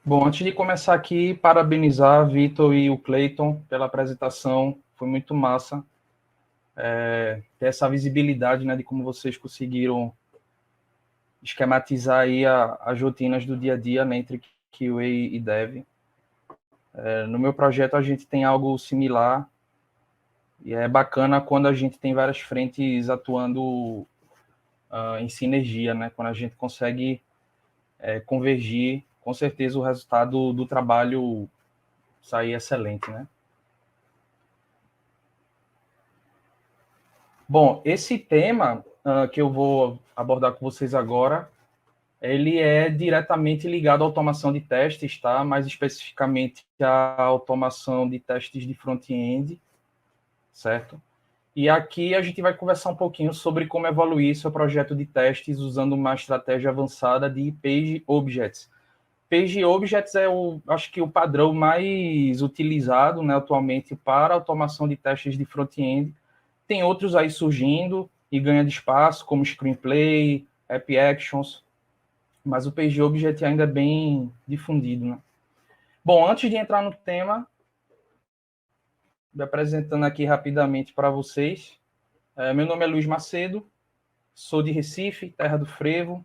Bom, antes de começar aqui, parabenizar Vitor e o Clayton pela apresentação, foi muito massa ter essa visibilidade, né, de como vocês conseguiram esquematizar aí as rotinas do dia a dia, né, entre QA e Dev. No meu projeto a gente tem algo similar e é bacana quando a gente tem várias frentes atuando em sinergia, né, quando a gente consegue convergir, com certeza o resultado do trabalho sair excelente, né? Bom, esse tema que eu vou abordar com vocês agora, ele é diretamente ligado à automação de testes, tá? Mais especificamente à automação de testes de front-end, certo? E aqui a gente vai conversar um pouquinho sobre como evoluir seu projeto de testes usando uma estratégia avançada de Page Objects. Page Objects é acho que o padrão mais utilizado, né, atualmente para automação de testes de front-end. Tem outros aí surgindo e ganhando espaço, como Screenplay, App Actions, mas o PageObject ainda é bem difundido, né? Bom, antes de entrar no tema, me apresentando aqui rapidamente para vocês, meu nome é Luiz Macedo, sou de Recife, terra do frevo.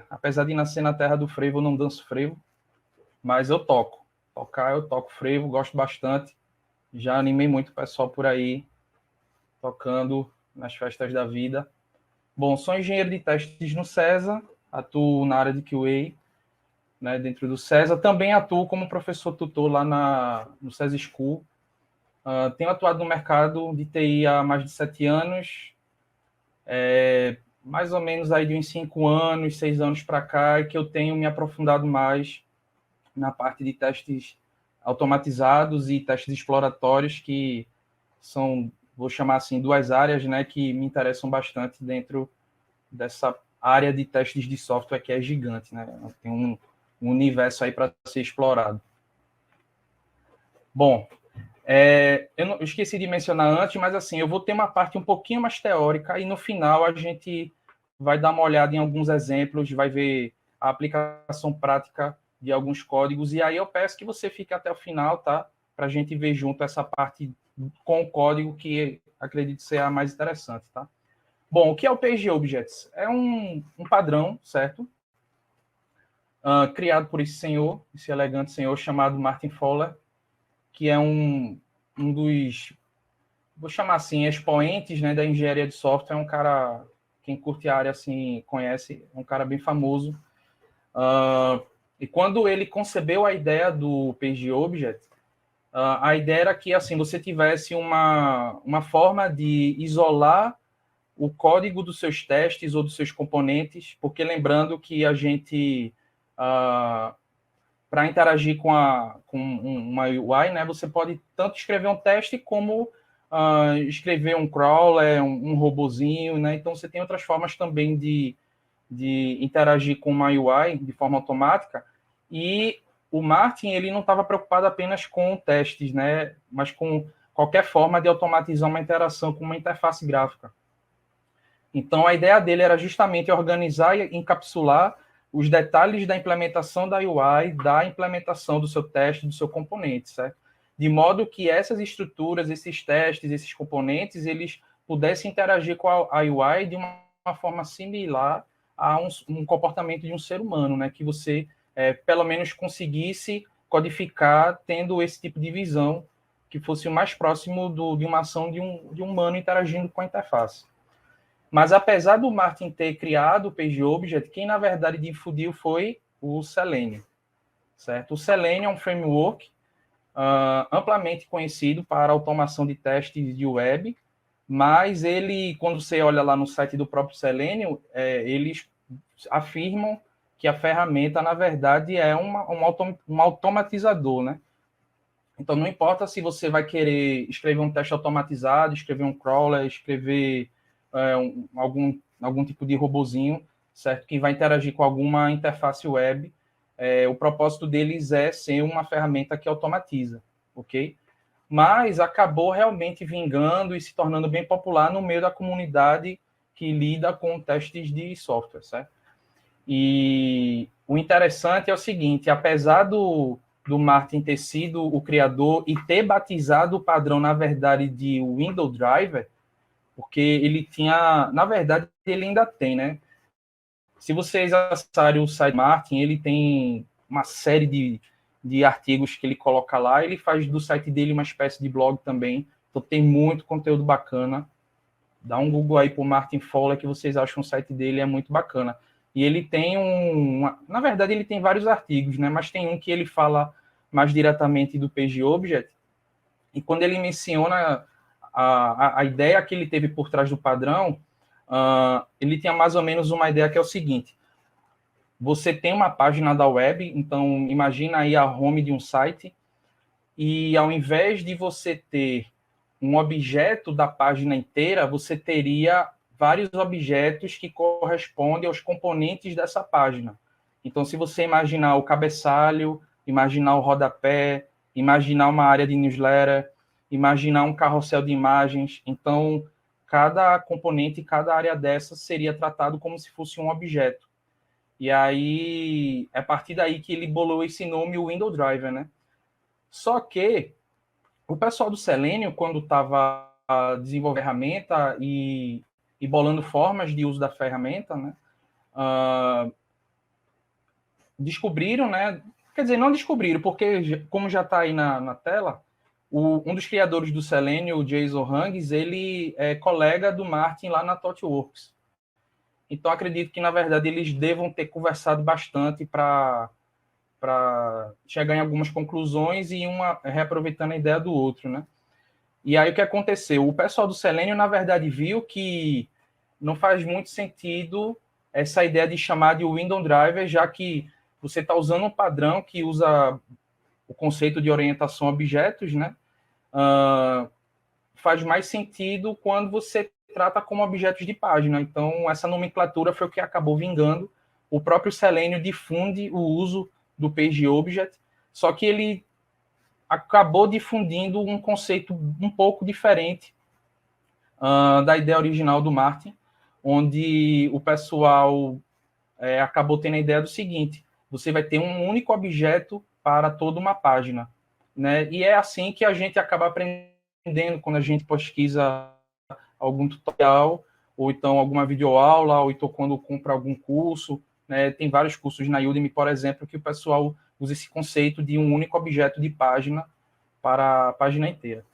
Apesar de nascer na terra do frevo, eu não danço frevo, mas eu toco. Tocar, eu toco frevo, gosto bastante. Já animei muito o pessoal por aí, tocando nas festas da vida. Bom, sou engenheiro de testes no César, atuo na área de QA, né, dentro do César. Também atuo como professor tutor lá no César School. Tenho atuado no mercado de TI há mais de 7 anos, mais ou menos aí de uns 5 anos, 6 anos para cá, é que eu tenho me aprofundado mais na parte de testes automatizados e testes exploratórios, que são, vou chamar assim, duas áreas, né, que me interessam bastante dentro dessa área de testes de software que é gigante, né? Tem um universo aí para ser explorado. Bom, eu esqueci de mencionar antes, mas assim, eu vou ter uma parte um pouquinho mais teórica e no final a gente vai dar uma olhada em alguns exemplos, vai ver a aplicação prática de alguns códigos, e aí eu peço que você fique até o final, tá? Para a gente ver junto essa parte com o código que acredito ser a mais interessante, tá? Bom, o que é o PageObjects? É um padrão, certo? Criado por esse senhor, esse elegante senhor chamado Martin Fowler, que é um dos, vou chamar assim, expoentes, né, da engenharia de software. É um cara, quem curte a área assim conhece, é um cara bem famoso. E quando ele concebeu a ideia do PageObject, a ideia era que assim você tivesse uma forma de isolar o código dos seus testes ou dos seus componentes, porque lembrando que a gente, para interagir com uma UI, né, você pode tanto escrever um teste como escrever um crawler, um robozinho, né? Então você tem outras formas também de interagir com uma UI de forma automática. E o Martin, ele não estava preocupado apenas com testes, né, mas com qualquer forma de automatizar uma interação com uma interface gráfica. Então, a ideia dele era justamente organizar e encapsular os detalhes da implementação da UI, da implementação do seu teste, do seu componente, certo? De modo que essas estruturas, esses testes, esses componentes, eles pudessem interagir com a UI de uma forma similar a um comportamento de um ser humano, né? Que você, pelo menos, conseguisse codificar tendo esse tipo de visão que fosse o mais próximo de uma ação de um humano interagindo com a interface. Mas apesar do Martin ter criado o PageObject, quem na verdade difundiu foi o Selenium, certo? O Selenium é um framework amplamente conhecido para automação de testes de web, mas ele, quando você olha lá no site do próprio Selenium, eles afirmam que a ferramenta, na verdade, é um automatizador, né? Então, não importa se você vai querer escrever um teste automatizado, escrever um crawler, escrever algum tipo de robozinho, certo? Que vai interagir com alguma interface web. O propósito deles é ser uma ferramenta que automatiza, ok? Mas acabou realmente vingando e se tornando bem popular no meio da comunidade que lida com testes de software, certo? E o interessante é o seguinte, apesar do Martin ter sido o criador e ter batizado o padrão, na verdade, de Window Driver, porque ele tinha, na verdade, ele ainda tem, né? Se vocês acessarem o site Martin, ele tem uma série de artigos que ele coloca lá, ele faz do site dele uma espécie de blog também, então tem muito conteúdo bacana. Dá um Google aí por Martin Fowler que vocês acham o site dele é muito bacana. E ele tem na verdade, ele tem vários artigos, né? Mas tem um que ele fala mais diretamente do PageObject. E quando ele menciona a ideia que ele teve por trás do padrão, ele tinha mais ou menos uma ideia que é o seguinte: você tem uma página da web, então imagina aí a home de um site, e ao invés de você ter um objeto da página inteira, você teria vários objetos que correspondem aos componentes dessa página. Então, se você imaginar o cabeçalho, imaginar o rodapé, imaginar uma área de newsletter, imaginar um carrossel de imagens, então cada componente, cada área dessa seria tratado como se fosse um objeto. E aí, é a partir daí que ele bolou esse nome, o Window Driver, né? Só que o pessoal do Selenium, quando estava desenvolvendo a ferramenta e bolando formas de uso da ferramenta, né, descobriram, né, quer dizer, não descobriram, porque como já está aí na tela, um dos criadores do Selenium, o Jason Hughes, ele é colega do Martin lá na ThoughtWorks. Então, acredito que, na verdade, eles devam ter conversado bastante para chegar em algumas conclusões e uma reaproveitando a ideia do outro, né? E aí o que aconteceu? O pessoal do Selenium, na verdade, viu que não faz muito sentido essa ideia de chamar de Window Driver, já que você está usando um padrão que usa o conceito de orientação a objetos, né? Faz mais sentido quando você trata como objetos de página. Então, essa nomenclatura foi o que acabou vingando. O próprio Selenium difunde o uso do PageObject, só que ele acabou difundindo um conceito um pouco diferente da ideia original do Martin, onde o pessoal acabou tendo a ideia do seguinte: você vai ter um único objeto para toda uma página, né? E é assim que a gente acaba aprendendo quando a gente pesquisa algum tutorial, ou então alguma videoaula, ou então quando compra algum curso, né? Tem vários cursos na Udemy, por exemplo, que o pessoal usa esse conceito de um único objeto de página para a página inteira.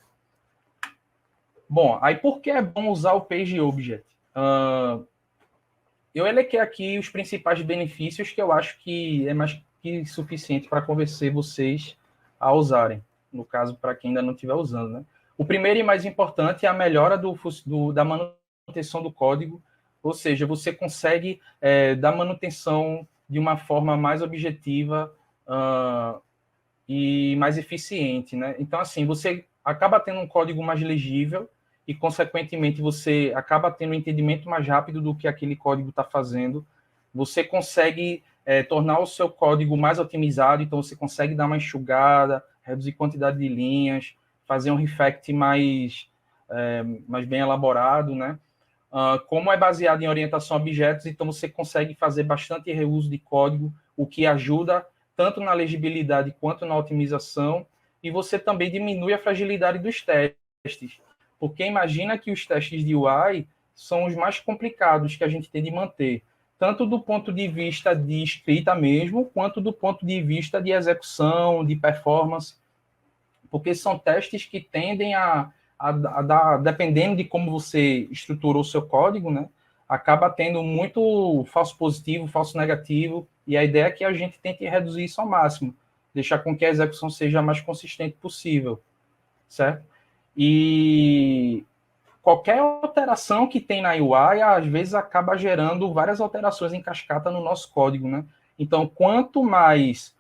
Bom, aí por que é bom usar o PageObject? Eu elenquei aqui os principais benefícios que eu acho que é mais que suficiente para convencer vocês a usarem, no caso, para quem ainda não estiver usando, né? O primeiro e mais importante é a melhora da manutenção do código, ou seja, você consegue dar manutenção de uma forma mais objetiva e mais eficiente, né? Então, assim, você acaba tendo um código mais legível e, consequentemente, você acaba tendo um entendimento mais rápido do que aquele código está fazendo. Você consegue tornar o seu código mais otimizado, então você consegue dar uma enxugada, reduzir quantidade de linhas, fazer um refactor mais bem elaborado, né? Como é baseado em orientação a objetos, então você consegue fazer bastante reuso de código, o que ajuda tanto na legibilidade quanto na otimização, e você também diminui a fragilidade dos testes, porque imagina que os testes de UI são os mais complicados que a gente tem de manter, tanto do ponto de vista de escrita mesmo, quanto do ponto de vista de execução, de performance, porque são testes que tendem a dar, dependendo de como você estruturou o seu código, né, acaba tendo muito falso positivo, falso negativo, e a ideia é que a gente tente reduzir isso ao máximo, deixar com que a execução seja a mais consistente possível, certo? E qualquer alteração que tem na UI, às vezes acaba gerando várias alterações em cascata no nosso código, né? Então, quanto mais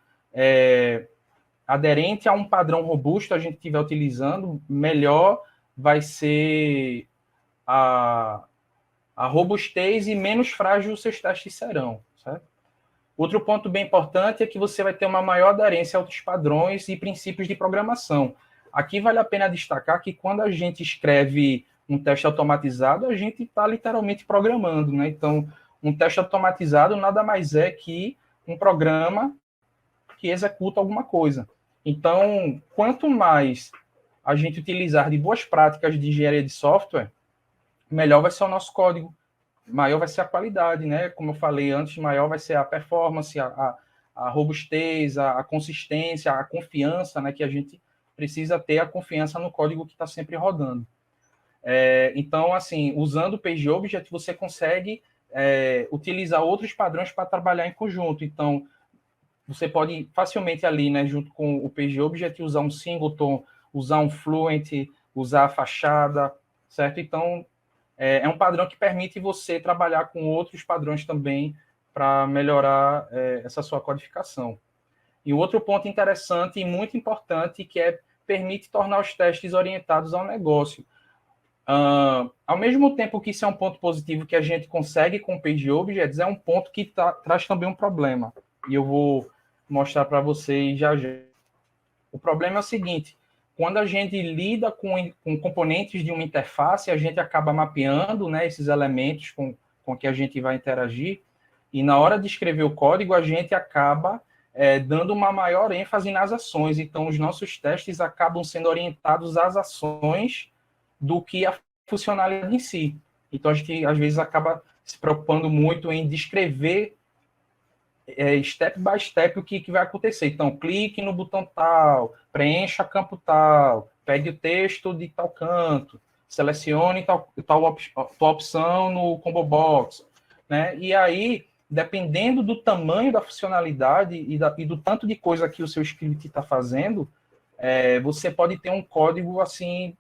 aderente a um padrão robusto a gente estiver utilizando, melhor vai ser a robustez e menos frágil os seus testes serão, certo? Outro ponto bem importante é que você vai ter uma maior aderência a outros padrões e princípios de programação. Aqui vale a pena destacar que quando a gente escreve um teste automatizado, a gente está literalmente programando, né? Então, Um teste automatizado nada mais é que um programa que executa alguma coisa. Então, quanto mais a gente utilizar de boas práticas de engenharia de software, melhor vai ser o nosso código, maior vai ser a qualidade, né? Como eu falei antes, maior vai ser a performance, a robustez, a consistência, a confiança, né? Que a gente precisa ter a confiança no código que está sempre rodando. Então, assim, usando o PageObject, você consegue utilizar outros padrões para trabalhar em conjunto. Então, você pode facilmente ali, né, junto com o PageObject, usar um singleton, usar um Fluent, usar a fachada, certo? Então, é um padrão que permite você trabalhar com outros padrões também para melhorar essa sua codificação. E o outro ponto interessante e muito importante que permite tornar os testes orientados ao negócio. Ao mesmo tempo que isso é um ponto positivo que a gente consegue com o PageObjects, é um ponto que traz também um problema. E eu vou mostrar para vocês já já. O problema é o seguinte, quando a gente lida com componentes de uma interface, a gente acaba mapeando, né, esses elementos com que a gente vai interagir, e na hora de escrever o código, a gente acaba dando uma maior ênfase nas ações. Então, os nossos testes acabam sendo orientados às ações do que a funcionalidade em si. Então, a gente, às vezes, acaba se preocupando muito em descrever step by step o que vai acontecer. Então, clique no botão tal, preencha campo tal, pegue o texto de tal canto, selecione tal opção no combo box, né? E aí, dependendo do tamanho da funcionalidade e do tanto de coisa que o seu script está fazendo, você pode ter um código assim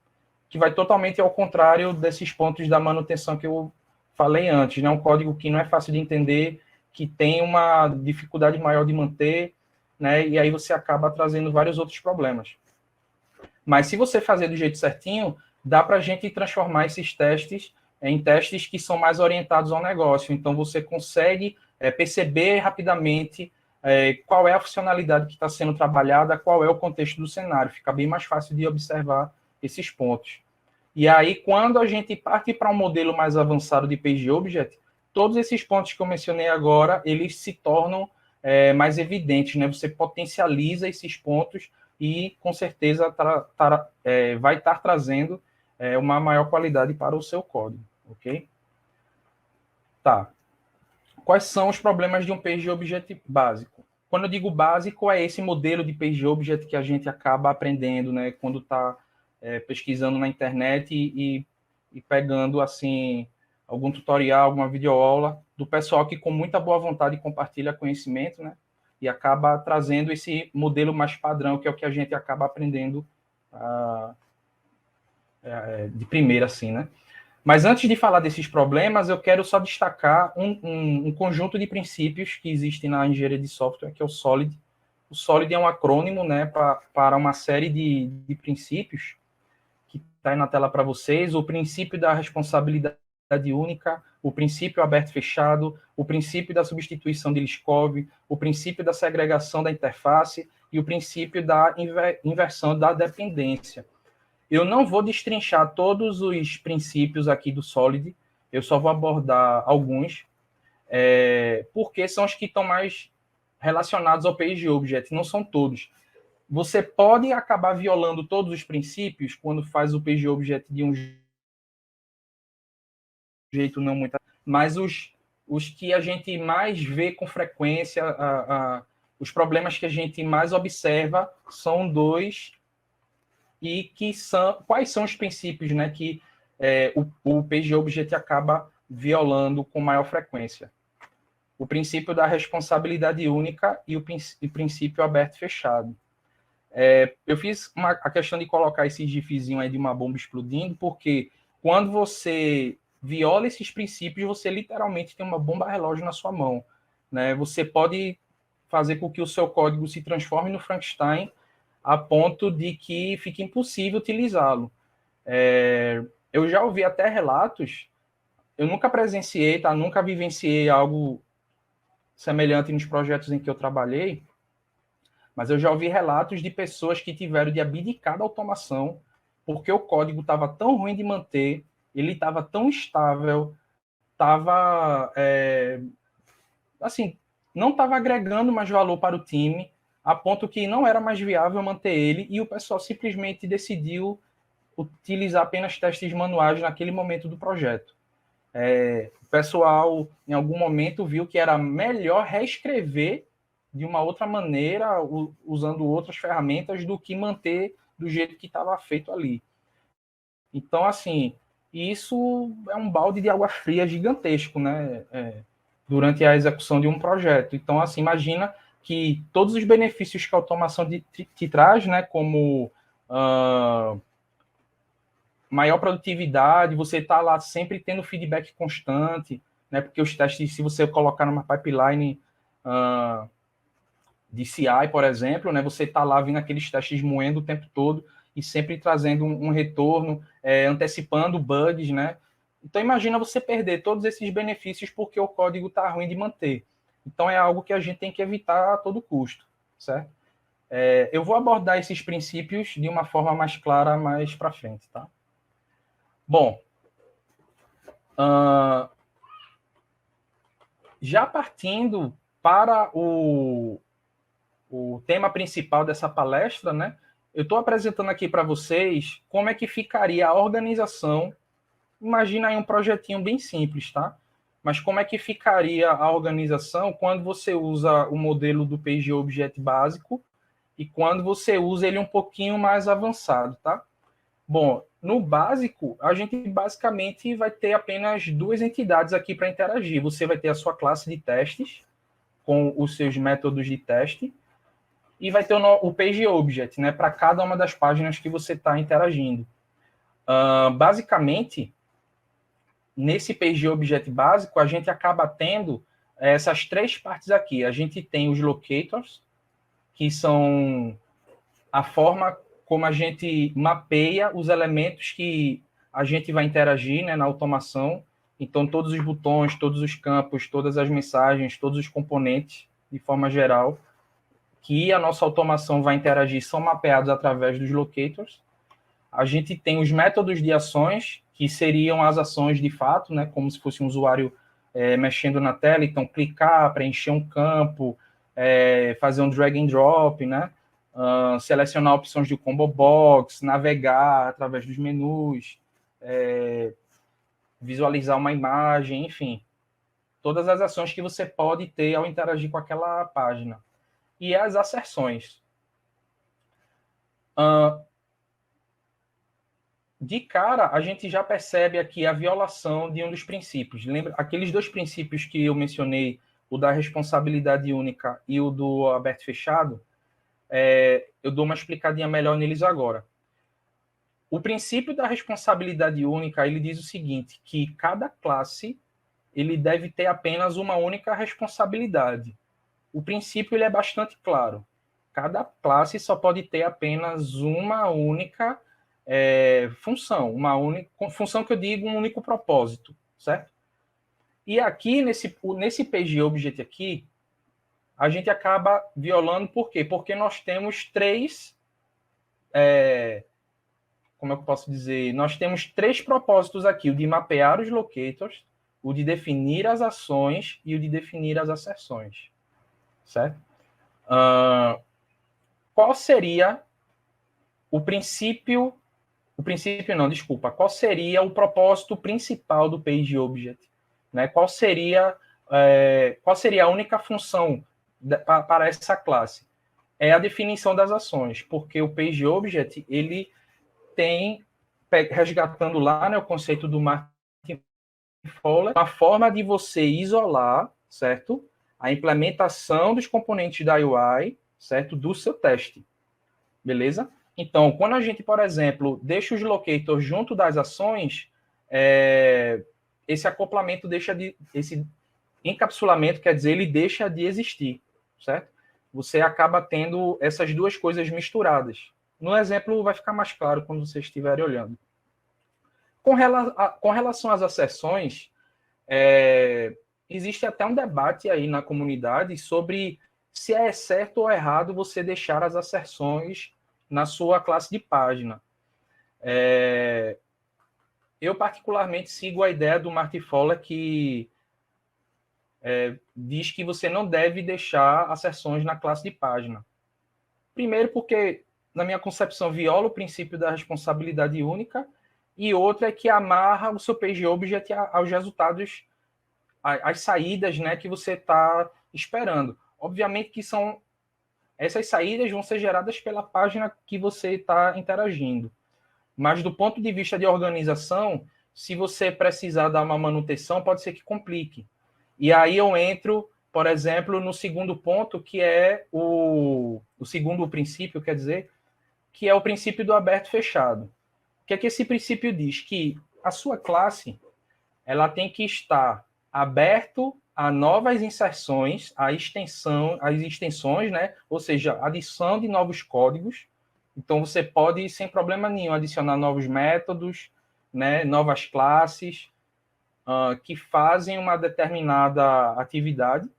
que vai totalmente ao contrário desses pontos da manutenção que eu falei antes, né? Um código que não é fácil de entender, que tem uma dificuldade maior de manter, né? E aí você acaba trazendo vários outros problemas. Mas se você fazer do jeito certinho, dá para a gente transformar esses testes em testes que são mais orientados ao negócio. Então você consegue perceber rapidamente qual é a funcionalidade que está sendo trabalhada, qual é o contexto do cenário. Fica bem mais fácil de observar esses pontos. E aí, quando a gente parte para um modelo mais avançado de PageObject, todos esses pontos que eu mencionei agora, eles se tornam mais evidentes, né? Você potencializa esses pontos e, com certeza, vai estar trazendo uma maior qualidade para o seu código, ok? Tá. Quais são os problemas de um PageObject básico? Quando eu digo básico, é esse modelo de PageObject que a gente acaba aprendendo, né? Quando está pesquisando na internet e pegando, assim, algum tutorial, alguma videoaula do pessoal que, com muita boa vontade, compartilha conhecimento, né? E acaba trazendo esse modelo mais padrão, que é o que a gente acaba aprendendo de primeira, assim, né? Mas antes de falar desses problemas, eu quero só destacar um conjunto de princípios que existem na engenharia de software, que é o SOLID. O SOLID é um acrônimo, né, para uma série de princípios que está aí na tela para vocês: o princípio da responsabilidade única, o princípio aberto-fechado, o princípio da substituição de Liskov, o princípio da segregação da interface e o princípio da inversão da dependência. Eu não vou destrinchar todos os princípios aqui do Solid, eu só vou abordar alguns, porque são os que estão mais relacionados ao PageObject, não são todos. Você pode acabar violando todos os princípios quando faz o PageObject de um jeito não muito... Mas os que a gente mais vê com frequência, os problemas que a gente mais observa são dois, e que são... Quais são os princípios, né, que o PageObject acaba violando com maior frequência? O princípio da responsabilidade única e o princípio aberto-fechado. Eu fiz a questão de colocar esse gifzinho aí de uma bomba explodindo, porque quando você viola esses princípios, você literalmente tem uma bomba relógio na sua mão, né? Você pode fazer com que o seu código se transforme no Frankenstein a ponto de que fique impossível utilizá-lo. Eu já ouvi até relatos, eu nunca presenciei, tá? Nunca vivenciei algo semelhante nos projetos em que eu trabalhei, mas eu já ouvi relatos de pessoas que tiveram de abdicar da automação porque o código estava tão ruim de manter, ele estava tão instável, estava, assim, não estava agregando mais valor para o time, a ponto que não era mais viável manter ele, e o pessoal simplesmente decidiu utilizar apenas testes manuais naquele momento do projeto. O pessoal, em algum momento, viu que era melhor reescrever de uma outra maneira, usando outras ferramentas, do que manter do jeito que estava feito ali. Então, assim, isso é um balde de água fria gigantesco, né? Durante a execução de um projeto. Então, assim, imagina que todos os benefícios que a automação te traz, né, como maior produtividade, você está lá sempre tendo feedback constante, né? Porque os testes, se você colocar numa pipeline de CI, por exemplo, né? Você está lá vendo aqueles testes moendo o tempo todo e sempre trazendo um retorno, antecipando bugs, né? Então, imagina você perder todos esses benefícios porque o código está ruim de manter. Então, é algo que a gente tem que evitar a todo custo, certo? Eu vou abordar esses princípios de uma forma mais clara mais para frente, tá? Bom, já partindo para o tema principal dessa palestra, né? Eu estou apresentando aqui para vocês como é que ficaria a organização. Imagina aí um projetinho bem simples, tá? Mas como é que ficaria a organização quando você usa o modelo do PageObject básico e quando você usa ele um pouquinho mais avançado, tá? Bom, no básico, a gente basicamente vai ter apenas duas entidades aqui para interagir. Você vai ter a sua classe de testes, com os seus métodos de teste, e vai ter o PageObject, né, para cada uma das páginas que você está interagindo. Basicamente, nesse PageObject básico, a gente acaba tendo essas três partes aqui. A gente tem os locators, que são a forma como a gente mapeia os elementos que a gente vai interagir, né, na automação. Então, todos os botões, todos os campos, todas as mensagens, todos os componentes, de forma geral, que a nossa automação vai interagir, são mapeados através dos locators. A gente tem os métodos de ações, que seriam as ações de fato, né, como se fosse um usuário mexendo na tela. Então, clicar, preencher um campo, fazer um drag and drop, né? Selecionar opções de combo box, navegar através dos menus, visualizar uma imagem, enfim. Todas as ações que você pode ter ao interagir com aquela página. E as asserções. De cara, a gente já percebe aqui a violação de um dos princípios. Lembra aqueles dois princípios que eu mencionei, o da responsabilidade única e o do aberto e fechado? Eu dou uma explicadinha melhor neles agora. O princípio da responsabilidade única, ele diz o seguinte, que cada classe ele deve ter apenas uma única responsabilidade. O princípio ele é bastante claro. Cada classe só pode ter apenas uma única função, uma única função que eu digo, um único propósito, certo? E aqui, nesse PageObject aqui, a gente acaba violando por quê? Porque nós temos três, como eu posso dizer, nós temos três propósitos aqui, o de mapear os locators, o de definir as ações e o de definir as asserções, certo? Qual seria o princípio não, desculpa, qual seria o propósito principal do PageObject? Né? Qual seria a única função para essa classe? É a definição das ações, porque o PageObject, ele tem, resgatando lá, né, o conceito do Martin Fowler, uma forma de você isolar, certo? A implementação dos componentes da UI, certo? Do seu teste, beleza? Então, quando a gente, por exemplo, deixa os locators junto das ações, esse acoplamento esse encapsulamento, quer dizer, ele deixa de existir, certo? Você acaba tendo essas duas coisas misturadas. No exemplo, vai ficar mais claro quando vocês estiverem olhando. Com relação às asserções, existe até um debate aí na comunidade sobre se é certo ou errado você deixar as asserções na sua classe de página. Eu particularmente sigo a ideia do Marty Fowler que diz que você não deve deixar asserções na classe de página. Primeiro porque, na minha concepção, viola o princípio da responsabilidade única, e outra é que amarra o seu PageObject aos resultados, às saídas, né, que você está esperando. Obviamente que essas saídas vão ser geradas pela página que você está interagindo. Mas do ponto de vista de organização, se você precisar dar uma manutenção, pode ser que complique. E aí eu entro, por exemplo, no segundo ponto, que é o segundo princípio, quer dizer, que é o princípio do aberto-fechado. O que é que esse princípio diz? Que a sua classe ela tem que estar aberto a novas inserções, as extensões, né? Ou seja, adição de novos códigos. Então, você pode, sem problema nenhum, adicionar novos métodos, né? Novas classes, que fazem uma determinada atividade.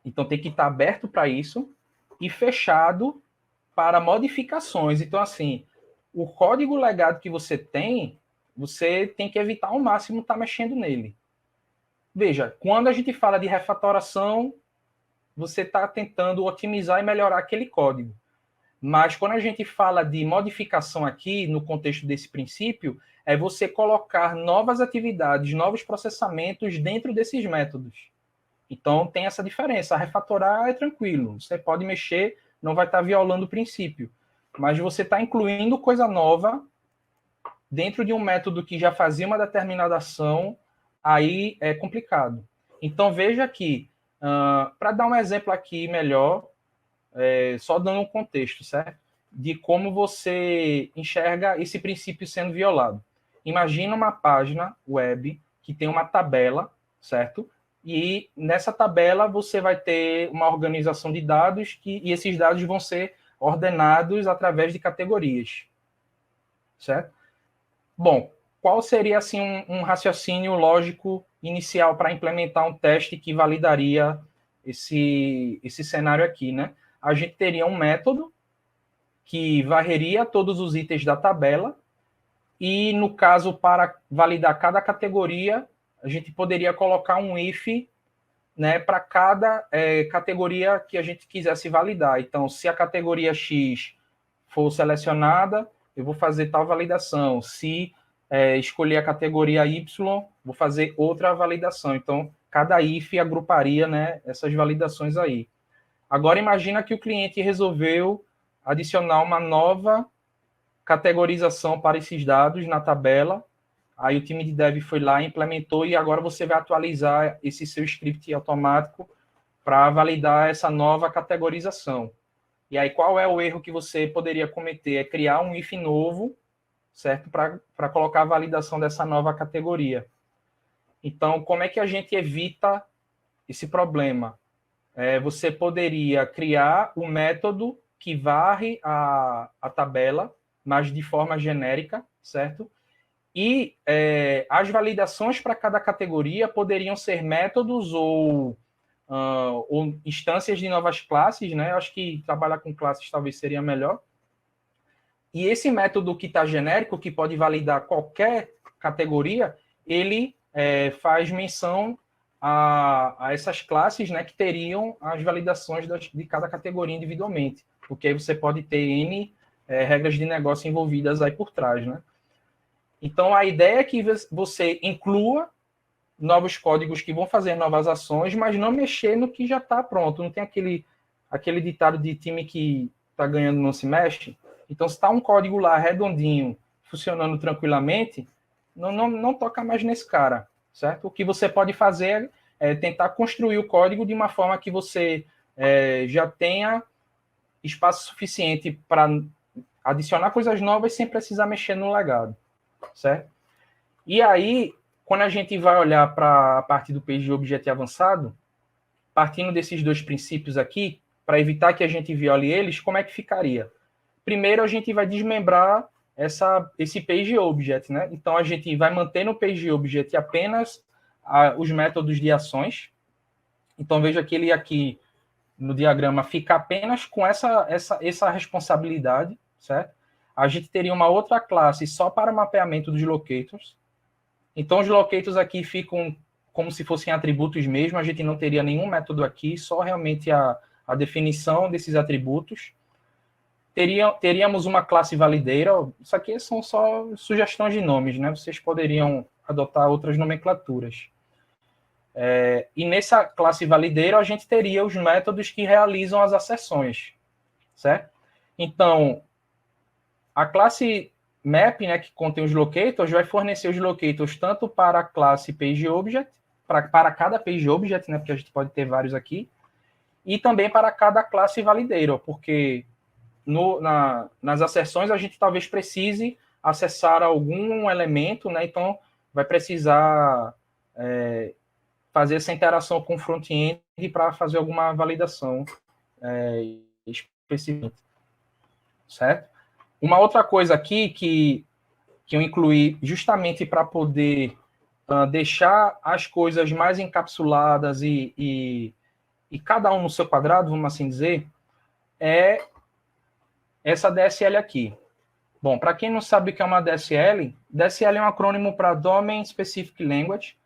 Então, tem que estar aberto para isso e fechado para modificações. Então, assim, o código legado que você tem que evitar ao máximo estar mexendo nele. Veja, quando a gente fala de refatoração, você está tentando otimizar e melhorar aquele código. Mas quando a gente fala de modificação aqui, no contexto desse princípio, é você colocar novas atividades, novos processamentos dentro desses métodos. Então, tem essa diferença. A refatorar é tranquilo. Você pode mexer, não vai estar violando o princípio. Mas você está incluindo coisa nova dentro de um método que já fazia uma determinada ação, aí é complicado. Então, veja aqui, para dar um exemplo aqui melhor, só dando um contexto, certo? De como você enxerga esse princípio sendo violado. Imagina uma página web que tem uma tabela, certo? E nessa tabela você vai ter uma organização de dados e esses dados vão ser ordenados através de categorias, certo? Bom, qual seria assim um raciocínio lógico inicial para implementar um teste que validaria esse cenário aqui, né? A gente teria um método que varreria todos os itens da tabela e, no caso, para validar cada categoria, a gente poderia colocar um if, né, para cada categoria que a gente quisesse validar. Então, se a categoria X for selecionada, eu vou fazer tal validação. Se escolher a categoria Y, vou fazer outra validação. Então, cada if agruparia, né, essas validações aí. Agora, imagina que o cliente resolveu adicionar uma nova categorização para esses dados na tabela. Aí o time de dev foi lá, implementou, e agora você vai atualizar esse seu script automático para validar essa nova categorização. E aí, qual é o erro que você poderia cometer? É criar um if novo, certo? Para colocar a validação dessa nova categoria. Então, como é que a gente evita esse problema? Você poderia criar um método que varre a tabela, mas de forma genérica, certo? E as validações para cada categoria poderiam ser métodos ou instâncias de novas classes, né? Eu acho que trabalhar com classes talvez seria melhor. E esse método que está genérico, que pode validar qualquer categoria, ele faz menção a essas classes, né, que teriam as validações de cada categoria individualmente, porque aí você pode ter N regras de negócio envolvidas aí por trás, né? Então, a ideia é que você inclua novos códigos que vão fazer novas ações, mas não mexer no que já está pronto. Não tem aquele ditado de time que está ganhando não se mexe. Então, se está um código lá redondinho, funcionando tranquilamente, não toca mais nesse cara, certo? O que você pode fazer é tentar construir o código de uma forma que você já tenha espaço suficiente para adicionar coisas novas sem precisar mexer no legado, certo? E aí, quando a gente vai olhar para a parte do PageObject avançado, partindo desses dois princípios aqui, para evitar que a gente viole eles, como é que ficaria? Primeiro, a gente vai desmembrar esse PageObject, né? Então, a gente vai manter no PageObject apenas os métodos de ações. Então, veja que ele aqui no diagrama fica apenas com essa responsabilidade, certo? a gente teria uma outra classe só para mapeamento dos locators. Então, os locators aqui ficam como se fossem atributos mesmo, a gente não teria nenhum método aqui, só realmente a definição desses atributos. Teríamos uma classe valideira, isso aqui são só sugestões de nomes, né? Vocês poderiam adotar outras nomenclaturas. E nessa classe valideira, a gente teria os métodos que realizam as asserções, certo? Então, a classe map, né, que contém os locators, vai fornecer os locators tanto para a classe pageObject, para cada pageObject, né, porque a gente pode ter vários aqui, e também para cada classe validator, porque nas asserções a gente talvez precise acessar algum elemento, né, então vai precisar fazer essa interação com o front-end para fazer alguma validação específica, certo? Uma outra coisa aqui que eu incluí justamente para poder deixar as coisas mais encapsuladas e cada um no seu quadrado, vamos assim dizer, é essa DSL aqui. Bom, para quem não sabe o que é uma DSL, DSL é um acrônimo para Domain Specific Language.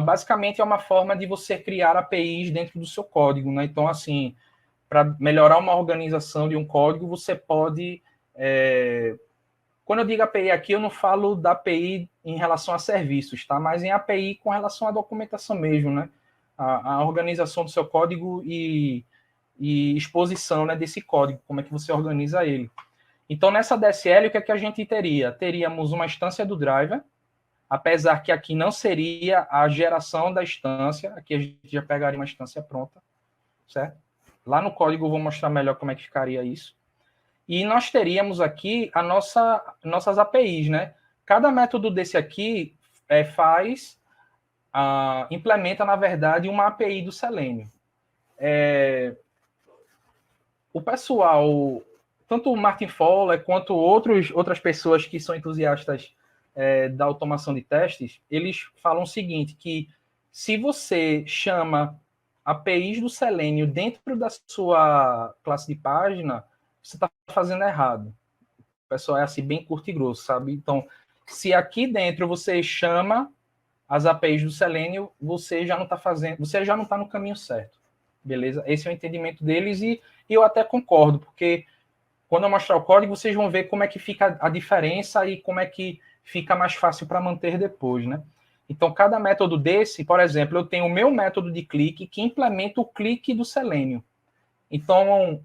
Basicamente é uma forma de você criar APIs dentro do seu código, né? Então, assim, para melhorar uma organização de um código, você pode... Quando eu digo API aqui, eu não falo da API em relação a serviços, tá? Mas em API com relação à documentação mesmo, né? A organização do seu código e exposição, né, desse código, como é que você organiza ele. Então, nessa DSL, o que é que a gente teria? Teríamos uma instância do driver, apesar que aqui não seria a geração da instância, aqui a gente já pegaria uma instância pronta, certo? Lá no código eu vou mostrar melhor como é que ficaria isso. E nós teríamos aqui nossas APIs, né? Cada método desse aqui implementa, na verdade, uma API do Selenium. O pessoal, tanto o Martin Fowler quanto outras pessoas que são entusiastas da automação de testes, eles falam o seguinte, que se você chama APIs do Selenium dentro da sua classe de página, você está fazendo errado. O pessoal é assim, bem curto e grosso, sabe? Então, se aqui dentro você chama as APIs do Selenium, você já não está no caminho certo. Beleza? Esse é o entendimento deles e eu até concordo, porque quando eu mostrar o código, vocês vão ver como é que fica a diferença e como é que fica mais fácil para manter depois, né? Então, cada método desse, por exemplo, eu tenho o meu método de clique que implementa o clique do Selenium. Então,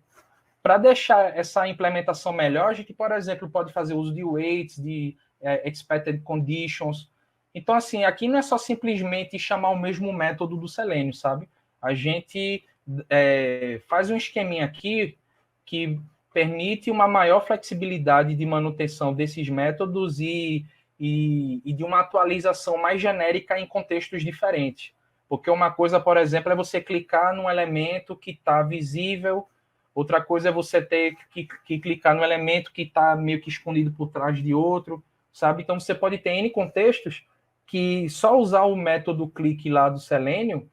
para deixar essa implementação melhor, a gente, por exemplo, pode fazer uso de waits, de expected conditions. Então, assim, aqui não é só simplesmente chamar o mesmo método do Selenium, sabe? A gente faz um esqueminha aqui que permite uma maior flexibilidade de manutenção desses métodos e de uma atualização mais genérica em contextos diferentes. Porque uma coisa, por exemplo, é você clicar num elemento que está visível, outra coisa é você ter que clicar no elemento que está meio que escondido por trás de outro, sabe? Então, você pode ter N contextos que só usar o método clique lá do Selenium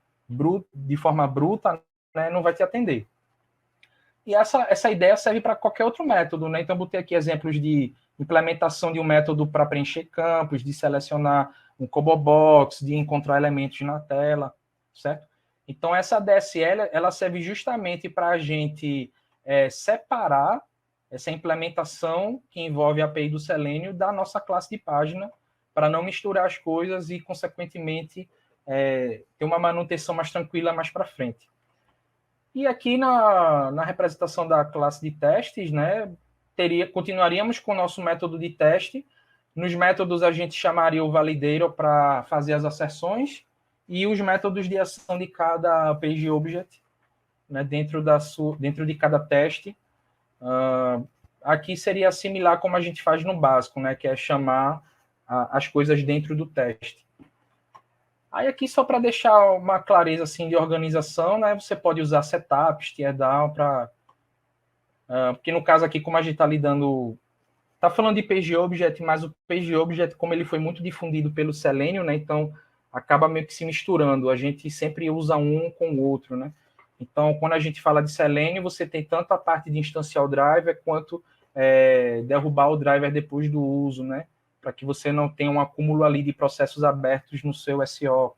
de forma bruta, né, não vai te atender. E essa ideia serve para qualquer outro método, né? Então, eu botei aqui exemplos de implementação de um método para preencher campos, de selecionar um combo box, de encontrar elementos na tela, certo? Então, essa DSL, ela serve justamente para a gente separar essa implementação que envolve a API do Selenium da nossa classe de página, para não misturar as coisas e, consequentemente, ter uma manutenção mais tranquila mais para frente. E aqui na representação da classe de testes, né, continuaríamos com o nosso método de teste. Nos métodos, a gente chamaria o validator para fazer as asserções e os métodos de ação de cada pageObject, né, dentro de cada teste. Aqui seria similar como a gente faz no básico, né, que é chamar as coisas dentro do teste. Aí aqui, só para deixar uma clareza assim, de organização, né, você pode usar setups, teardown, porque no caso aqui, como a gente está lidando... Está falando de pageObject, mas o pageObject, como ele foi muito difundido pelo Selenium, né, então acaba meio que se misturando. A gente sempre usa um com o outro, né? Então, quando a gente fala de Selenium, você tem tanto a parte de instancial driver quanto derrubar o driver depois do uso, né? Para que você não tenha um acúmulo ali de processos abertos no seu SO.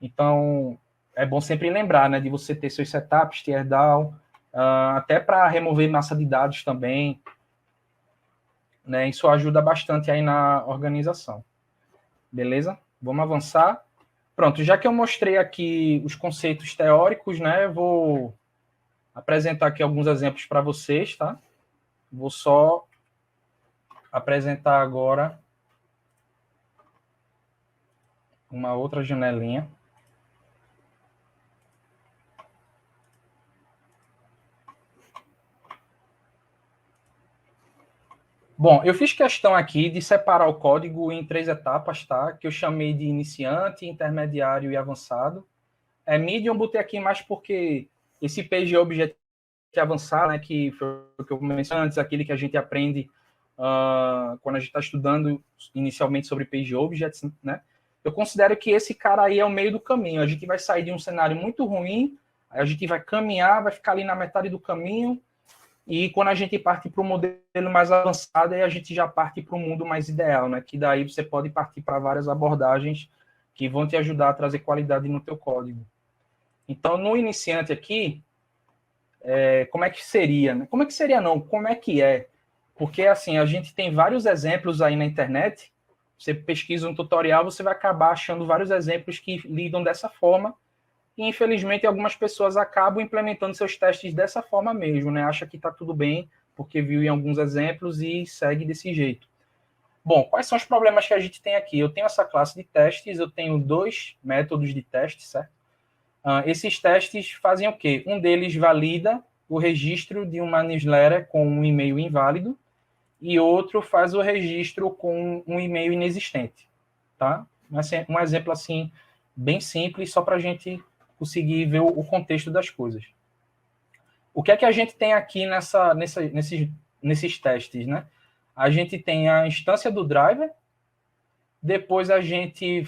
Então, é bom sempre lembrar, né, de você ter seus setups, tear down, até para remover massa de dados também, né? Isso ajuda bastante aí na organização. Beleza? Vamos avançar. Pronto, já que eu mostrei aqui os conceitos teóricos, né, eu vou apresentar aqui alguns exemplos para vocês, tá? Vou só apresentar agora uma outra janelinha. Bom, eu fiz questão aqui de separar o código em 3 etapas, tá? Que eu chamei de iniciante, intermediário e avançado. Medium botei aqui mais porque esse page object avançado, né, que foi o que eu mencionei antes, aquele que a gente aprende quando a gente está estudando inicialmente sobre page objects, né? Eu considero que esse cara aí é o meio do caminho. A gente vai sair de um cenário muito ruim, a gente vai caminhar, vai ficar ali na metade do caminho, e quando a gente parte para o modelo mais avançado, aí a gente já parte para o mundo mais ideal, né? Que daí você pode partir para várias abordagens que vão te ajudar a trazer qualidade no teu código. Então, no iniciante aqui, como é que seria? Né? Como é que seria não? Como é que é? Porque, assim, a gente tem vários exemplos aí na internet, você pesquisa um tutorial, você vai acabar achando vários exemplos que lidam dessa forma, e infelizmente algumas pessoas acabam implementando seus testes dessa forma mesmo, né? Acha que está tudo bem, porque viu em alguns exemplos e segue desse jeito. Bom, quais são os problemas que a gente tem aqui? Eu tenho essa classe de testes, eu tenho 2 métodos de teste, certo? Esses testes fazem o quê? Um deles valida o registro de uma newsletter com um e-mail inválido e outro faz o registro com um e-mail inexistente, tá? Um exemplo assim, bem simples, só para a gente conseguir ver o contexto das coisas. O que é que a gente tem aqui nesses testes, né? A gente tem a instância do driver, depois a gente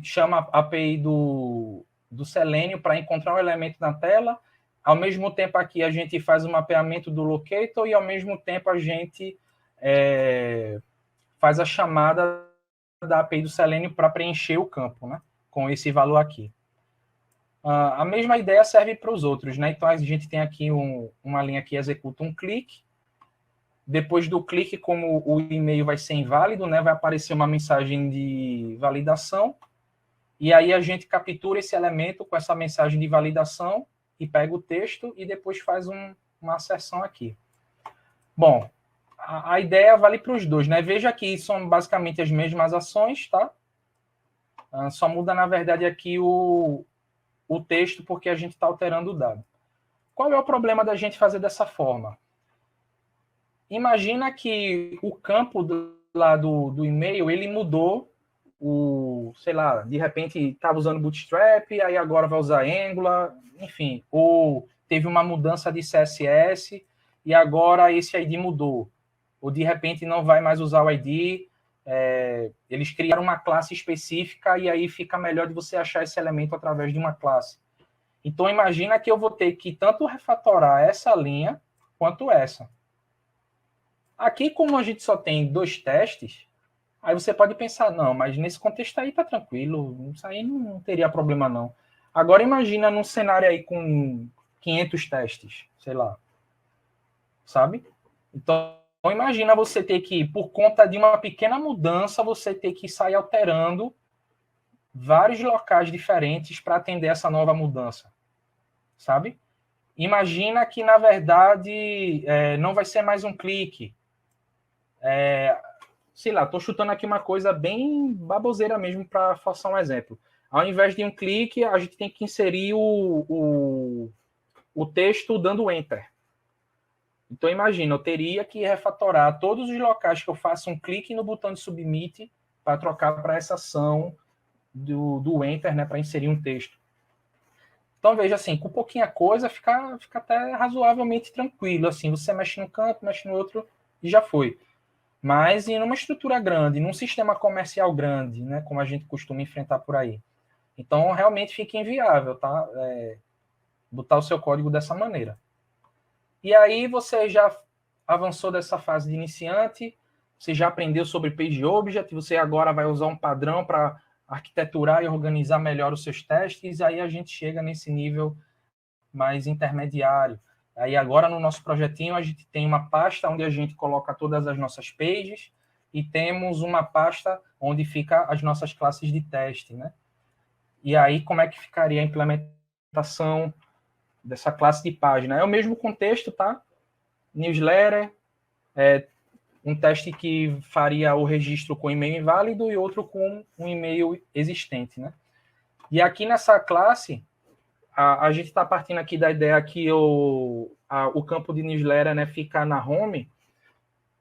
chama a API do Selenium para encontrar um elemento na tela, ao mesmo tempo aqui a gente faz o mapeamento do locator e ao mesmo tempo a gente faz a chamada da API do Selenium para preencher o campo, né? Com esse valor aqui. A mesma ideia serve para os outros, né? Então a gente tem aqui uma linha que executa um clique. Depois do clique, como o e-mail vai ser inválido, né? Vai aparecer uma mensagem de validação. E aí a gente captura esse elemento com essa mensagem de validação e pega o texto e depois faz uma acessão aqui. Bom, a ideia vale para os dois, né? Veja que são basicamente as mesmas ações, tá? Só muda, na verdade, aqui o texto porque a gente está alterando o dado. Qual é o problema da gente fazer dessa forma? Imagina que o campo lá do e-mail, ele mudou, sei lá, de repente estava usando Bootstrap, aí agora vai usar Angular, enfim, ou teve uma mudança de CSS e agora esse ID mudou, ou de repente não vai mais usar o ID, eles criaram uma classe específica e aí fica melhor de você achar esse elemento através de uma classe. Então, imagina que eu vou ter que tanto refatorar essa linha quanto essa. Aqui, como a gente só tem 2 testes, aí você pode pensar, não, mas nesse contexto aí tá tranquilo, isso aí não teria problema não. Agora imagina num cenário aí com 500 testes, sei lá, sabe? Então, imagina você ter que, por conta de uma pequena mudança, você ter que sair alterando vários locais diferentes para atender essa nova mudança, sabe? Imagina que, na verdade, não vai ser mais um clique. Sei lá, estou chutando aqui uma coisa bem baboseira mesmo para forçar um exemplo. Ao invés de um clique, a gente tem que inserir o texto dando enter. Então, imagina, eu teria que refatorar todos os locais que eu faço um clique no botão de submit para trocar para essa ação do enter, né, para inserir um texto. Então, veja assim, com pouquinha coisa fica até razoavelmente tranquilo. Assim, você mexe num canto, mexe no outro e já foi. Mas em uma estrutura grande, num sistema comercial grande, né, como a gente costuma enfrentar por aí. Então, realmente fica inviável, tá? Botar o seu código dessa maneira. E aí você já avançou dessa fase de iniciante, você já aprendeu sobre PageObject, você agora vai usar um padrão para arquiteturar e organizar melhor os seus testes, aí a gente chega nesse nível mais intermediário. Aí agora no nosso projetinho a gente tem uma pasta onde a gente coloca todas as nossas pages e temos uma pasta onde fica as nossas classes de teste, né? E aí como é que ficaria a implementação dessa classe de página? É o mesmo contexto, tá? Newsletter, um teste que faria o registro com e-mail inválido e outro com um e-mail existente, né? E aqui nessa classe, a gente está partindo aqui da ideia que o campo de newsletter, né, fica na home,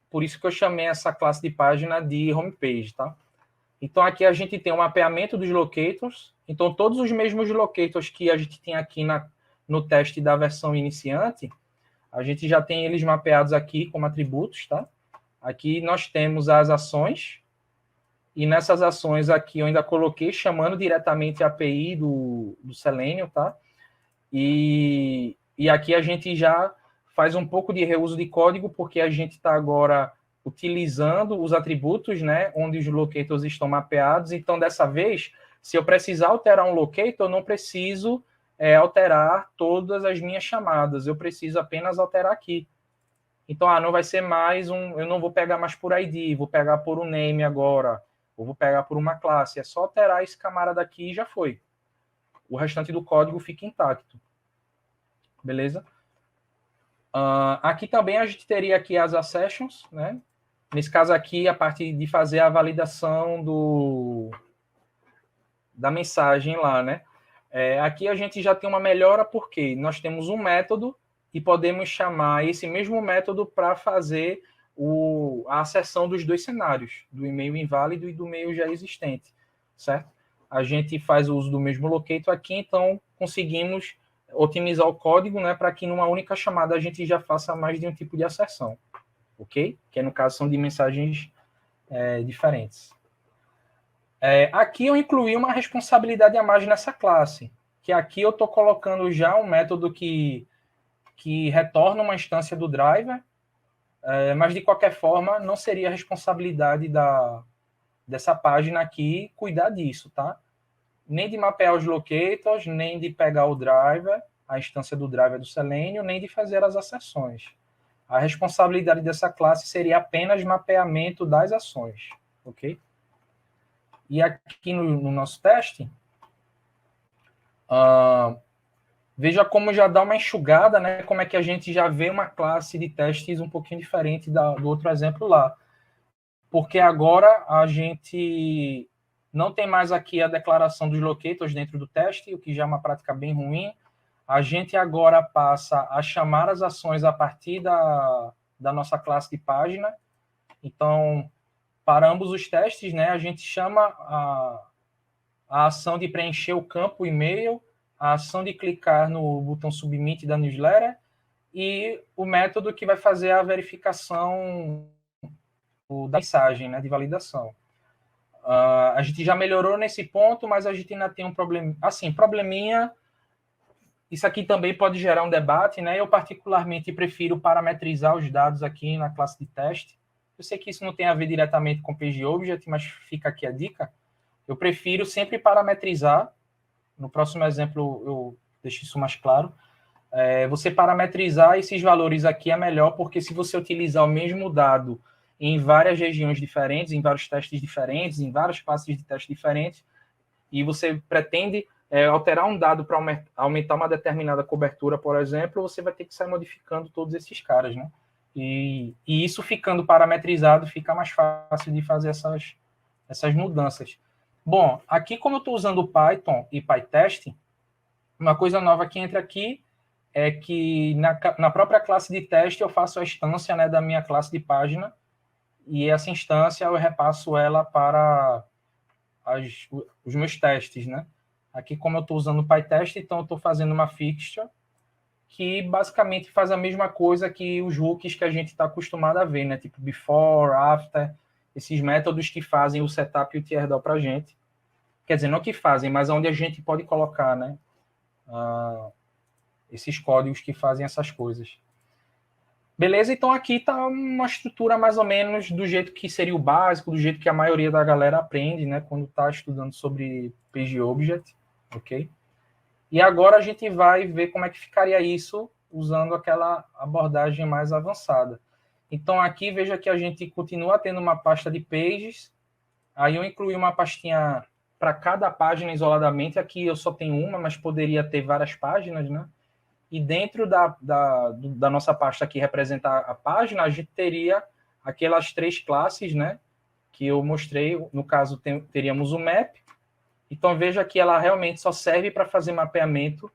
por isso que eu chamei essa classe de página de homepage, tá? Então aqui a gente tem o mapeamento dos locators, então todos os mesmos locators que a gente tem aqui no teste da versão iniciante, a gente já tem eles mapeados aqui como atributos, tá? Aqui nós temos as ações, e nessas ações aqui eu ainda coloquei chamando diretamente a API do Selenium, tá? E aqui a gente já faz um pouco de reuso de código, porque a gente está agora utilizando os atributos, né, onde os locators estão mapeados. Então, dessa vez, se eu precisar alterar um locator, eu não preciso alterar todas as minhas chamadas, eu preciso apenas alterar aqui. Então, não vai ser mais eu não vou pegar mais por ID, vou pegar por um name agora, ou vou pegar por uma classe. É só alterar esse camarada aqui e já foi. O restante do código fica intacto. Beleza? Aqui também a gente teria aqui as accessions, né? Nesse caso aqui, a parte de fazer a validação da mensagem lá, né? Aqui a gente já tem uma melhora porque nós temos um método e podemos chamar esse mesmo método para fazer a acessão dos dois cenários, do e-mail inválido e do e-mail já existente, certo? A gente faz o uso do mesmo locator aqui, então conseguimos otimizar o código, né, para que numa única chamada a gente já faça mais de um tipo de acessão, ok? Que no caso são de mensagens diferentes. Aqui eu incluí uma responsabilidade a mais nessa classe, que aqui eu estou colocando já um método que retorna uma instância do driver, mas de qualquer forma não seria a responsabilidade dessa página aqui cuidar disso, tá? Nem de mapear os locators, nem de pegar o driver, a instância do driver do Selenium, nem de fazer as acessões. A responsabilidade dessa classe seria apenas mapeamento das ações, ok? E aqui no nosso teste, veja como já dá uma enxugada, né? Como é que a gente já vê uma classe de testes um pouquinho diferente do outro exemplo lá. Porque agora a gente não tem mais aqui a declaração dos locators dentro do teste, o que já é uma prática bem ruim. A gente agora passa a chamar as ações a partir da nossa classe de página. Então, para ambos os testes, né, a gente chama a ação de preencher o campo e-mail, a ação de clicar no botão submit da newsletter e o método que vai fazer a verificação da mensagem, né, de validação. A gente já melhorou nesse ponto, mas a gente ainda tem um problema. Assim, probleminha. Isso aqui também pode gerar um debate, né? Eu particularmente prefiro parametrizar os dados aqui na classe de teste. Eu sei que isso não tem a ver diretamente com PageObject, mas fica aqui a dica. Eu prefiro sempre parametrizar. No próximo exemplo eu deixo isso mais claro. Você parametrizar esses valores aqui é melhor, porque se você utilizar o mesmo dado em várias regiões diferentes, em vários testes diferentes, em várias classes de testes diferentes, e você pretende alterar um dado para aumentar uma determinada cobertura, por exemplo, você vai ter que sair modificando todos esses caras, né? E isso ficando parametrizado, fica mais fácil de fazer essas mudanças. Bom, aqui como eu estou usando Python e PyTest, uma coisa nova que entra aqui é que na própria classe de teste eu faço a instância, né, da minha classe de página, e essa instância eu repasso ela para os meus testes, né? Aqui, como eu estou usando o PyTest, então eu estou fazendo uma fixture que basicamente faz a mesma coisa que os hooks que a gente está acostumado a ver, né? Tipo before, after, esses métodos que fazem o setup e o teardown para a gente. Quer dizer, não que fazem, mas onde a gente pode colocar, né? Esses códigos que fazem essas coisas. Beleza? Então aqui está uma estrutura mais ou menos do jeito que seria o básico, do jeito que a maioria da galera aprende, né, quando está estudando sobre PageObject, ok? E agora a gente vai ver como é que ficaria isso usando aquela abordagem mais avançada. Então aqui veja que a gente continua tendo uma pasta de pages, aí eu incluí uma pastinha para cada página isoladamente, aqui eu só tenho uma, mas poderia ter várias páginas, né? E dentro da nossa pasta que representa a página, a gente teria aquelas 3 classes, né? Que eu mostrei, no caso, teríamos o map. Então, veja que ela realmente só serve para fazer mapeamento.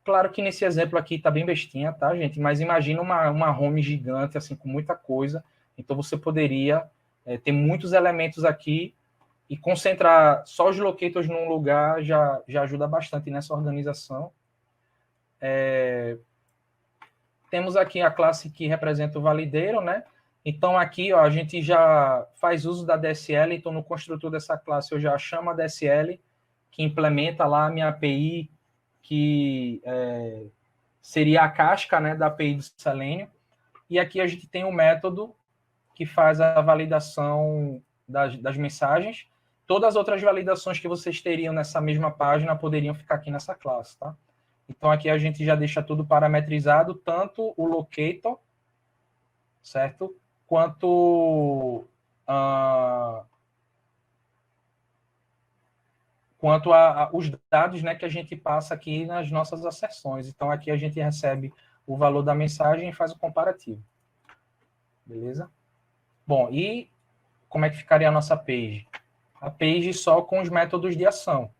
Claro que nesse exemplo aqui está bem bestinha, tá, gente? Mas imagina uma home gigante, assim, com muita coisa. Então, você poderia ter muitos elementos aqui e concentrar só os locators num lugar já ajuda bastante nessa organização. Temos aqui a classe que representa o valideiro, né? Então, aqui ó, a gente já faz uso da DSL, então no construtor dessa classe eu já chamo a DSL, que implementa lá a minha API, que seria a casca, né, da API do Selenium. E aqui a gente tem um método que faz a validação das mensagens. Todas as outras validações que vocês teriam nessa mesma página poderiam ficar aqui nessa classe, tá? Então, aqui a gente já deixa tudo parametrizado, tanto o locator, certo? Quanto os dados, né, que a gente passa aqui nas nossas asserções. Então, aqui a gente recebe o valor da mensagem e faz o comparativo. Beleza? Bom, e como é que ficaria a nossa page? A page só com os métodos de ação.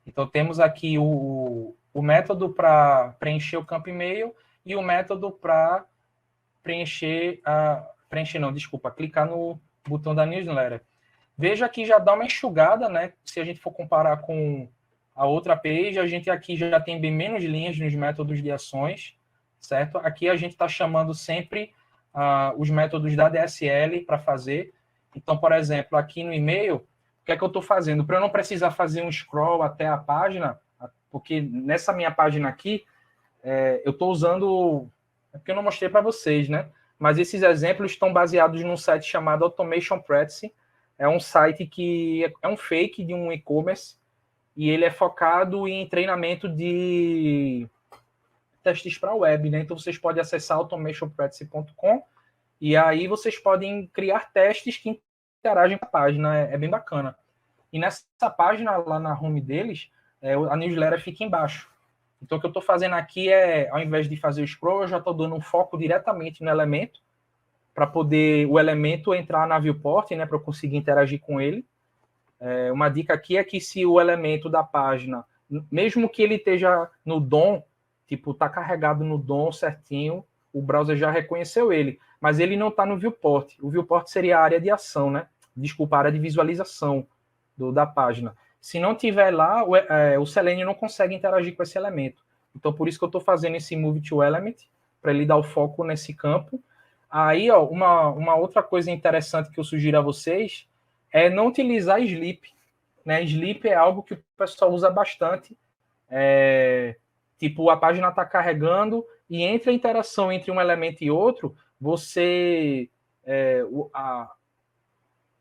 Então, temos aqui o método para preencher o campo e-mail e o método para clicar no botão da newsletter. Veja que já dá uma enxugada, né? Se a gente for comparar com a outra page, a gente aqui já tem bem menos linhas nos métodos de ações, certo? Aqui a gente está chamando sempre os métodos da DSL para fazer. Então, por exemplo, aqui no e-mail, o que é que eu estou fazendo? Para eu não precisar fazer um scroll até a página, porque nessa minha página aqui, eu estou usando... É porque eu não mostrei para vocês, né? Mas esses exemplos estão baseados num site chamado Automation Practice. É um site que é um fake de um e-commerce e ele é focado em treinamento de testes para web, né? Então vocês podem acessar automationpractice.com e aí vocês podem criar testes que interagem com a página. É bem bacana. E nessa página, lá na home deles, a newsletter fica embaixo. Então, o que eu estou fazendo aqui ao invés de fazer o scroll, eu já estou dando um foco diretamente no elemento, para poder o elemento entrar na viewport, né, para eu conseguir interagir com ele. Uma dica aqui é que se o elemento da página, mesmo que ele esteja no DOM, tipo, está carregado no DOM certinho, o browser já reconheceu ele, mas ele não está no viewport. O viewport seria a área de ação, né? Desculpa, a área de visualização da página. Se não tiver lá, o Selenium não consegue interagir com esse elemento. Então, por isso que eu estou fazendo esse Move to Element, para ele dar o foco nesse campo. Aí, ó, uma outra coisa interessante que eu sugiro a vocês é não utilizar sleep. Né? Sleep é algo que o pessoal usa bastante. Tipo, a página está carregando e entre a interação entre um elemento e outro,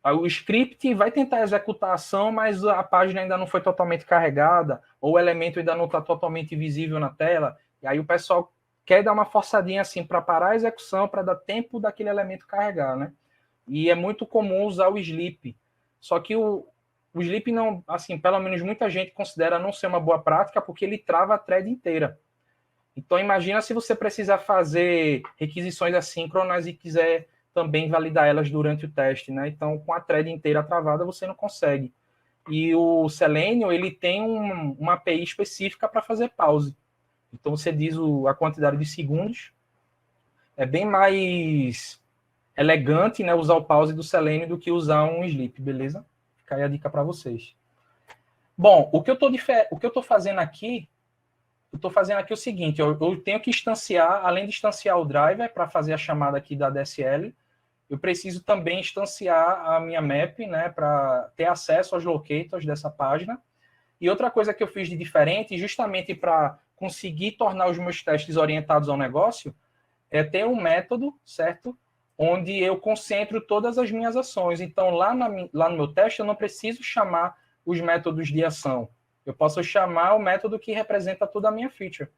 o script vai tentar executar a ação, mas a página ainda não foi totalmente carregada, ou o elemento ainda não está totalmente visível na tela, e aí o pessoal quer dar uma forçadinha assim para parar a execução, para dar tempo daquele elemento carregar, né? E é muito comum usar o sleep. Só que o sleep não, assim, pelo menos muita gente considera não ser uma boa prática, porque ele trava a thread inteira. Então imagina se você precisar fazer requisições assíncronas e quiser também validar elas durante o teste, né? Então, com a thread inteira travada, você não consegue. E o Selenium, ele tem uma API específica para fazer pause. Então, você diz a quantidade de segundos. É bem mais elegante, né, usar o pause do Selenium do que usar um sleep, beleza? Fica aí a dica para vocês. Bom, o que eu estou fazendo aqui, o seguinte, eu tenho que instanciar, além de instanciar o driver para fazer a chamada aqui da DSL, eu preciso também instanciar a minha map, né, para ter acesso aos locators dessa página. E outra coisa que eu fiz de diferente, justamente para conseguir tornar os meus testes orientados ao negócio, é ter um método, certo? Onde eu concentro todas as minhas ações. Então, lá no meu teste, eu não preciso chamar os métodos de ação. Eu posso chamar o método que representa toda a minha feature.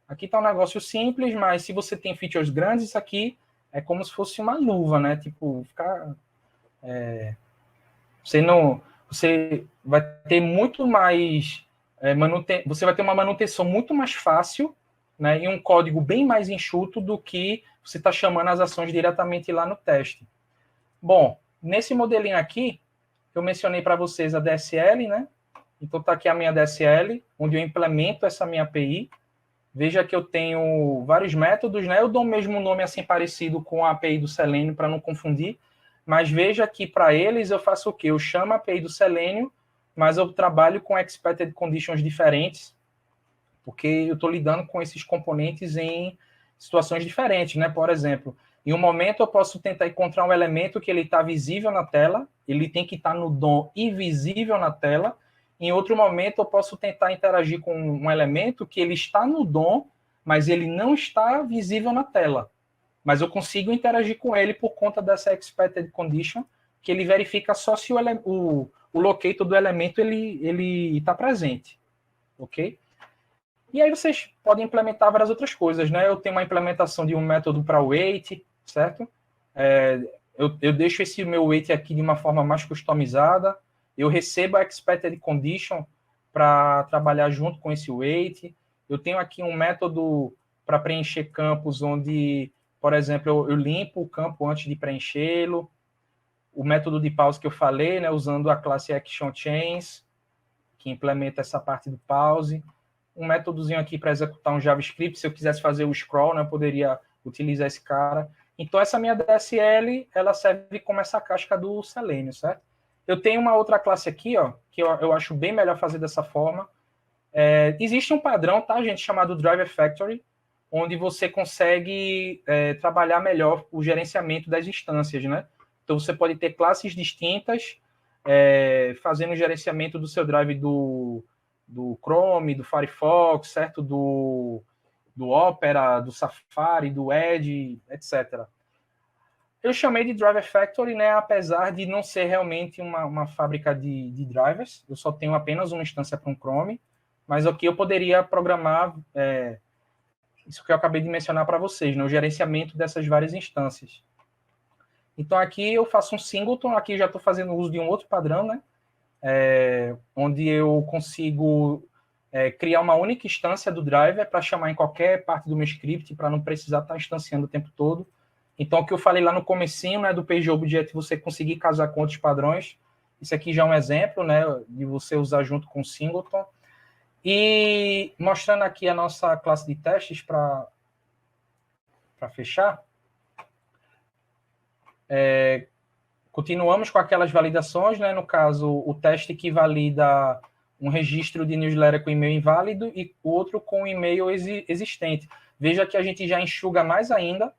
Aqui está um negócio simples, mas se você tem features grandes, isso aqui é como se fosse uma luva, né? Tipo, ficar... Você vai ter muito mais... você vai ter uma manutenção muito mais fácil, né, e um código bem mais enxuto do que você está chamando as ações diretamente lá no teste. Bom, nesse modelinho aqui, eu mencionei para vocês a DSL, né? Então está aqui a minha DSL, onde eu implemento essa minha API. Veja que eu tenho vários métodos, né? Eu dou o mesmo nome assim parecido com a API do Selenium para não confundir, mas veja que para eles eu faço o quê? Eu chamo a API do Selenium, mas eu trabalho com expected conditions diferentes, porque eu estou lidando com esses componentes em situações diferentes, né? Por exemplo, em um momento eu posso tentar encontrar um elemento que ele está visível na tela, ele tem que estar no DOM e visível na tela. Em outro momento eu posso tentar interagir com um elemento que ele está no DOM, mas ele não está visível na tela. Mas eu consigo interagir com ele por conta dessa expected condition, que ele verifica só se o locator do elemento ele está presente, ok? E aí vocês podem implementar várias outras coisas, né? Eu tenho uma implementação de um método para wait, certo? Eu deixo esse meu wait aqui de uma forma mais customizada. Eu recebo a expected condition para trabalhar junto com esse wait. Eu tenho aqui um método para preencher campos onde, por exemplo, eu limpo o campo antes de preenchê-lo. O método de pause que eu falei, né? Usando a classe ActionChains, que implementa essa parte do pause. Um métodozinho aqui para executar um JavaScript. Se eu quisesse fazer o scroll, né, eu poderia utilizar esse cara. Então, essa minha DSL, ela serve como essa casca do Selenium, certo? Eu tenho uma outra classe aqui, ó, que eu acho bem melhor fazer dessa forma. Existe um padrão, tá, gente, chamado Driver Factory, onde você consegue trabalhar melhor o gerenciamento das instâncias, né? Então, você pode ter classes distintas, fazendo o gerenciamento do seu drive do Chrome, do Firefox, certo? Do Opera, do Safari, do Edge, etc. Eu chamei de Driver Factory, né? Apesar de não ser realmente uma fábrica de drivers, eu só tenho apenas uma instância para um Chrome, mas aqui eu poderia programar isso que eu acabei de mencionar para vocês, né? O gerenciamento dessas várias instâncias. Então aqui eu faço um singleton, aqui já estou fazendo uso de um outro padrão, né? Onde eu consigo criar uma única instância do driver para chamar em qualquer parte do meu script, para não precisar estar instanciando o tempo todo. Então, o que eu falei lá no comecinho, né, do PageObject, você conseguir casar com outros padrões. Isso aqui já é um exemplo, né, de você usar junto com o singleton. E mostrando aqui a nossa classe de testes para fechar. Continuamos com aquelas validações, né? No caso, o teste que valida um registro de newsletter com e-mail inválido e o outro com e-mail existente. Veja que a gente já enxuga mais ainda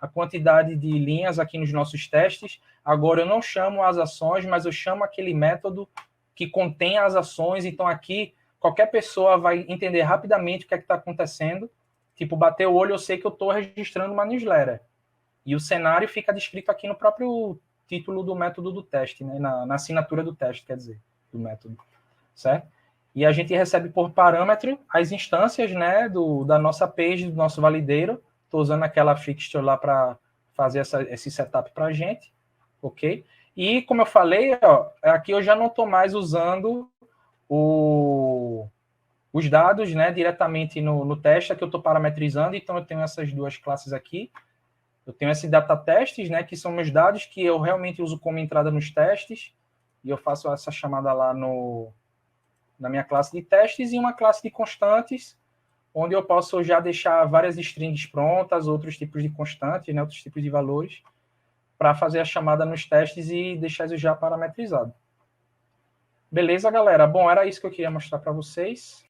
a quantidade de linhas aqui nos nossos testes. Agora, eu não chamo as ações, mas eu chamo aquele método que contém as ações. Então, aqui, qualquer pessoa vai entender rapidamente o que é que está acontecendo. Tipo, bater o olho, eu sei que eu estou registrando uma newsletter. E o cenário fica descrito aqui no próprio título do método do teste, né? na assinatura do teste, quer dizer, do método, certo? E a gente recebe por parâmetro as instâncias, né, da nossa page, do nosso valideiro. Estou usando aquela fixture lá para fazer esse setup para a gente, ok? E, como eu falei, ó, aqui eu já não estou mais usando os dados, né, diretamente no teste, aqui eu estou parametrizando, então eu tenho essas duas classes aqui. Eu tenho esse data testes, né, que são meus dados que eu realmente uso como entrada nos testes, e eu faço essa chamada lá na minha classe de testes, e uma classe de constantes, onde eu posso já deixar várias strings prontas, outros tipos de constantes, né, outros tipos de valores, para fazer a chamada nos testes e deixar isso já parametrizado. Beleza, galera? Bom, era isso que eu queria mostrar para vocês.